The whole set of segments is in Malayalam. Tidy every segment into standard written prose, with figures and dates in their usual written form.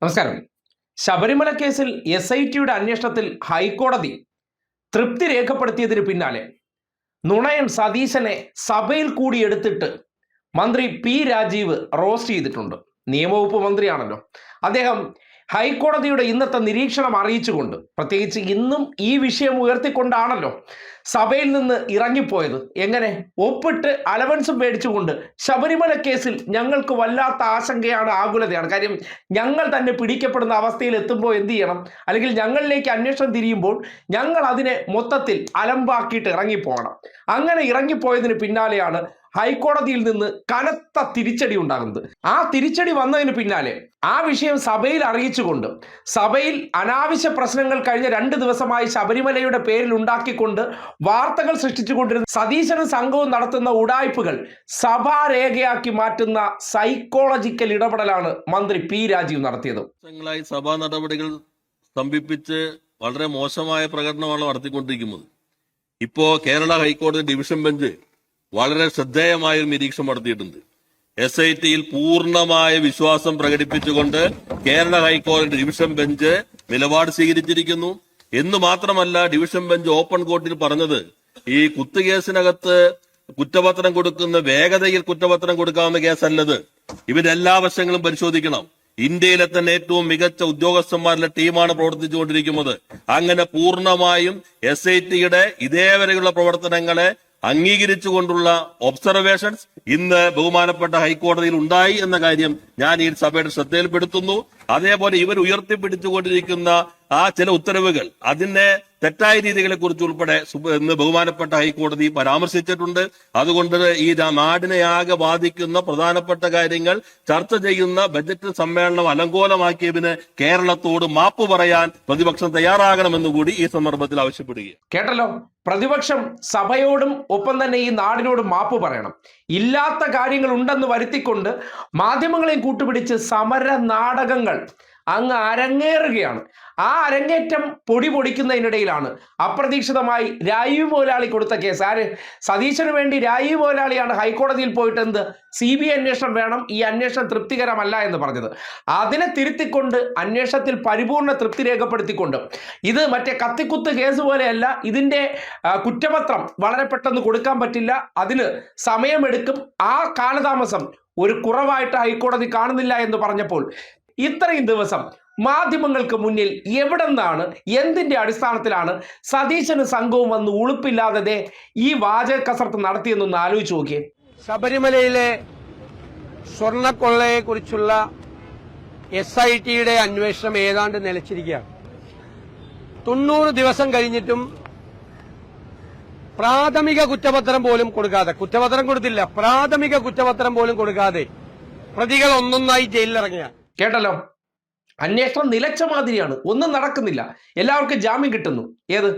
നമസ്കാരം. ശബരിമല കേസിൽ SITയുടെ അന്വേഷണത്തിൽ ഹൈക്കോടതി തൃപ്തി രേഖപ്പെടുത്തിയതിന് പിന്നാലെ നുണയൻ സതീശനെ സഭയിൽ കൂടി എടുത്തിട്ട് മന്ത്രി പി രാജീവ് റോസ്റ്റ് ചെയ്തിട്ടുണ്ട്. നിയമവകുപ്പ് മന്ത്രിയാണല്ലോ അദ്ദേഹം. ഹൈക്കോടതിയുടെ ഇന്നത്തെ നിരീക്ഷണം അറിയിച്ചുകൊണ്ട്, പ്രത്യേകിച്ച് ഇന്നും ഈ വിഷയം ഉയർത്തിക്കൊണ്ടാണല്ലോ സഭയിൽ നിന്ന് ഇറങ്ങിപ്പോയത്. എങ്ങനെ ഒപ്പിട്ട് അലവൻസും മേടിച്ചുകൊണ്ട് ശബരിമല കേസിൽ ഞങ്ങൾക്ക് വല്ലാത്ത ആശങ്കയാണ്, ആകുലതയാണ്. കാര്യം ഞങ്ങൾ തന്നെ പിടിക്കപ്പെടുന്ന അവസ്ഥയിൽ എത്തുമ്പോൾ എന്ത് ചെയ്യണം, അല്ലെങ്കിൽ ഞങ്ങളിലേക്ക് അന്വേഷണം തിരിയുമ്പോൾ ഞങ്ങൾ അതിനെ മൊത്തത്തിൽ അലമ്പാക്കിയിട്ട് ഇറങ്ങിപ്പോകണം. അങ്ങനെ ഇറങ്ങിപ്പോയതിന് പിന്നാലെയാണ് ഹൈക്കോടതിയിൽ നിന്ന് കനത്ത തിരിച്ചടി ഉണ്ടാകുന്നത്. ആ തിരിച്ചടി വന്നതിന് പിന്നാലെ ആ വിഷയം സഭയിൽ അറിയിച്ചുകൊണ്ട്, സഭയിൽ അനാവശ്യ പ്രശ്നങ്ങൾ കഴിഞ്ഞ 2 ദിവസമായി ശബരിമലയുടെ പേരിൽ ഉണ്ടാക്കിക്കൊണ്ട് വാർത്തകൾ സൃഷ്ടിച്ചുകൊണ്ടിരുന്ന സതീശനും സംഘവും നടത്തുന്ന ഉടായ്പകൾ സഭാരേഖയാക്കി മാറ്റുന്ന സൈക്കോളജിക്കൽ ഇടപെടലാണ് മന്ത്രി പി രാജീവ് നടത്തിയത്. സഭാ നടപടികൾ സ്തംഭിപ്പിച്ച് വളരെ മോശമായ പ്രകടനമാണ് നടത്തിക്കൊണ്ടിരിക്കുന്നത്. ഇപ്പോ കേരള ഹൈക്കോടതി ഡിവിഷൻ ബെഞ്ച് വളരെ ശ്രദ്ധേയമായ ഒരു നിരീക്ഷണം നടത്തിയിട്ടുണ്ട്. SITയിൽ പൂർണ്ണമായ വിശ്വാസം പ്രകടിപ്പിച്ചുകൊണ്ട് കേരള ഹൈക്കോടതി ഡിവിഷൻ ബെഞ്ച് നിലപാട് സ്വീകരിച്ചിരിക്കുന്നു. എന്ന് മാത്രമല്ല, ഡിവിഷൻ ബെഞ്ച് ഓപ്പൺ കോർട്ടിൽ പറഞ്ഞത് ഈ കുത്തുകേസിനകത്ത് കുറ്റപത്രം കൊടുക്കുന്ന വേഗതയിൽ കുറ്റപത്രം കൊടുക്കാവുന്ന കേസല്ലത്. ഇവരുടെ എല്ലാ വശങ്ങളും പരിശോധിക്കണം. ഇന്ത്യയിലെ തന്നെ ഏറ്റവും മികച്ച ഉദ്യോഗസ്ഥന്മാരുടെ ടീമാണ് പ്രവർത്തിച്ചുകൊണ്ടിരിക്കുന്നത്. അങ്ങനെ പൂർണ്ണമായും SITയുടെ ഇതേവരെയുള്ള പ്രവർത്തനങ്ങളെ അംഗീകരിച്ചുകൊണ്ടുള്ള ഒബ്സർവേഷൻസ് ഇന്ന് ബഹുമാനപ്പെട്ട ഹൈക്കോടതിയിൽ ഉണ്ടായി എന്ന കാര്യം ഞാൻ ഈ സഭയുടെ ശ്രദ്ധയിൽപ്പെടുത്തുന്നു. അതേപോലെ ഇവർ ഉയർത്തിപ്പിടിച്ചുകൊണ്ടിരിക്കുന്ന ആ ചില ഉത്തരവുകൾ, അതിന്റെ തെറ്റായ രീതികളെ കുറിച്ച് ഉൾപ്പെടെ ഇന്ന് ബഹുമാനപ്പെട്ട ഹൈക്കോടതി പരാമർശിച്ചിട്ടുണ്ട്. അതുകൊണ്ട് ഈ നാടിനെ ആകെ ബാധിക്കുന്ന പ്രധാനപ്പെട്ട കാര്യങ്ങൾ ചർച്ച ചെയ്യുന്ന ബജറ്റ് സമ്മേളനം അലങ്കോലമാക്കിയതിന് കേരളത്തോട് മാപ്പ് പറയാൻ പ്രതിപക്ഷം തയ്യാറാകണമെന്ന് കൂടി ഈ സന്ദർഭത്തിൽ ആവശ്യപ്പെടുകയാണ്. കേട്ടല്ലോ, പ്രതിപക്ഷം സഭയോടും ഒപ്പം തന്നെ ഈ നാടിനോടും മാപ്പ് പറയണം. ഇല്ലാത്ത കാര്യങ്ങൾ ഉണ്ടെന്ന് വരുത്തിക്കൊണ്ട് മാധ്യമങ്ങളെയും കൂട്ടുപിടിച്ച് സമര നാടകങ്ങൾ അങ്ങ് അരങ്ങേറുകയാണ്. ആ അരങ്ങേറ്റം പൊടിപൊടിക്കുന്നതിനിടയിലാണ് അപ്രതീക്ഷിതമായി രാജീവ് മുതലാളി കൊടുത്ത കേസ്. ആര്? സതീശന് വേണ്ടി രാജീവ് മുതലാളിയാണ് ഹൈക്കോടതിയിൽ പോയിട്ട് എന്ത് CBI അന്വേഷണം വേണം, ഈ അന്വേഷണം തൃപ്തികരമല്ല എന്ന് പറഞ്ഞത്. അതിനെ തിരുത്തിക്കൊണ്ട് അന്വേഷണത്തിൽ പരിപൂർണ തൃപ്തി രേഖപ്പെടുത്തിക്കൊണ്ട്, ഇത് മറ്റേ കത്തിക്കുത്ത് കേസ് പോലെയല്ല, ഇതിൻ്റെ കുറ്റപത്രം വളരെ പെട്ടെന്ന് കൊടുക്കാൻ പറ്റില്ല, അതിന് സമയമെടുക്കും, ആ കാലതാമസം ഒരു കുറവായിട്ട് ഹൈക്കോടതി കാണുന്നില്ല എന്ന് പറഞ്ഞപ്പോൾ ഇത്രയും ദിവസം മാധ്യമങ്ങൾക്ക് മുന്നിൽ എവിടെ നിന്നാണ്, എന്തിന്റെ അടിസ്ഥാനത്തിലാണ് സതീശനും സംഘവും വന്ന് ഉളുപ്പില്ലാതെ ഈ വാചക കസർത്ത് നടത്തിയെന്നൊന്ന് ആലോചിച്ച് നോക്കിയേ. ശബരിമലയിലെ സ്വർണ്ണക്കൊള്ളയെ കുറിച്ചുള്ള SITയുടെ അന്വേഷണം ഏതാണ്ട് നിലച്ചിരിക്കുകയാണ്. 90 ദിവസം കഴിഞ്ഞിട്ടും പ്രാഥമിക കുറ്റപത്രം പോലും കൊടുക്കാതെ, കുറ്റപത്രം കൊടുത്തില്ല, പ്രാഥമിക കുറ്റപത്രം പോലും കൊടുക്കാതെ പ്രതികൾ ഒന്നൊന്നായി ജയിലിലിറങ്ങിയാണ്. കേട്ടല്ലോ, അന്വേഷണം നിലച്ച മാതിരിയാണ്, ഒന്നും നടക്കുന്നില്ല, എല്ലാവർക്കും ജാമ്യം കിട്ടുന്നു. ഏത്?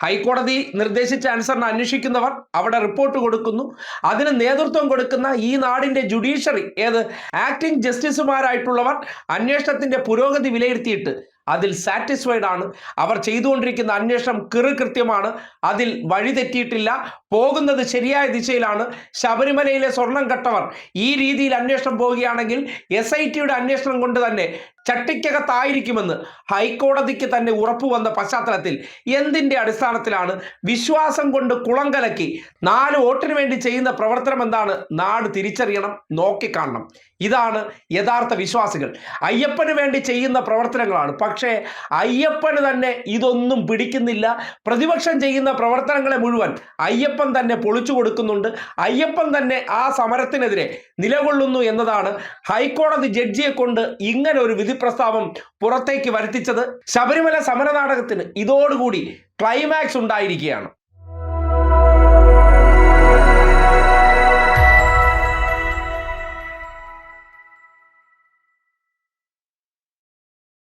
ഹൈക്കോടതി നിർദ്ദേശിച്ച അനുസരണം അന്വേഷിക്കുന്നവർ അവിടെ റിപ്പോർട്ട് കൊടുക്കുന്നു. അതിന് നേതൃത്വം കൊടുക്കുന്ന ഈ നാടിന്റെ ജുഡീഷ്യറി, ഏത്? ആക്ടിംഗ് ജസ്റ്റിസുമാരായിട്ടുള്ളവർ അന്വേഷണത്തിന്റെ പുരോഗതി വിലയിരുത്തിയിട്ട് അതിൽ സാറ്റിസ്ഫൈഡ് ആണ്. അവർ ചെയ്തുകൊണ്ടിരിക്കുന്ന അന്വേഷണം കൃത്യമാണ്, അതിൽ വഴിതെറ്റിയിട്ടില്ല, പോകുന്നത് ശരിയായ ദിശയിലാണ്. ശബരിമലയിലെ സ്വർണം കട്ടവർ ഈ രീതിയിൽ അന്വേഷണം പോവുകയാണെങ്കിൽ SITയുടെ അന്വേഷണം കൊണ്ട് തന്നെ ചട്ടിക്കകത്തായിരിക്കുമെന്ന് ഹൈക്കോടതിക്ക് തന്നെ ഉറപ്പു വന്ന പശ്ചാത്തലത്തിൽ എന്തിന്റെ അടിസ്ഥാനത്തിലാണ് വിശ്വാസം കൊണ്ട് കുളം കലക്കി 4 വോട്ടിന് വേണ്ടി ചെയ്യുന്ന പ്രവർത്തനം എന്താണ്? നാട് തിരിച്ചറിയണം, നോക്കിക്കാണണം. ഇതാണ് യഥാർത്ഥ വിശ്വാസികൾ. അയ്യപ്പന് വേണ്ടി ചെയ്യുന്ന പ്രവർത്തനങ്ങളാണ്. പക്ഷേ അയ്യപ്പന് തന്നെ ഇതൊന്നും പിടിക്കുന്നില്ല. പ്രതിപക്ഷം ചെയ്യുന്ന പ്രവർത്തനങ്ങളെ മുഴുവൻ അയ്യപ്പൻ തന്നെ പൊളിച്ചു കൊടുക്കുന്നുണ്ട്. അയ്യപ്പൻ തന്നെ ആ സമരത്തിനെതിരെ നിലകൊള്ളുന്നു എന്നതാണ് ഹൈക്കോടതി ജഡ്ജിയെ കൊണ്ട് ഇങ്ങനെ ഒരു വിധി പ്രസ്താവം പുറത്തേക്ക് വരുത്തിച്ചത്. ശബരിമല സമരനാടകത്തിന് ഇതോടുകൂടി ക്ലൈമാക്സ് ഉണ്ടായിരിക്കുകയാണ്.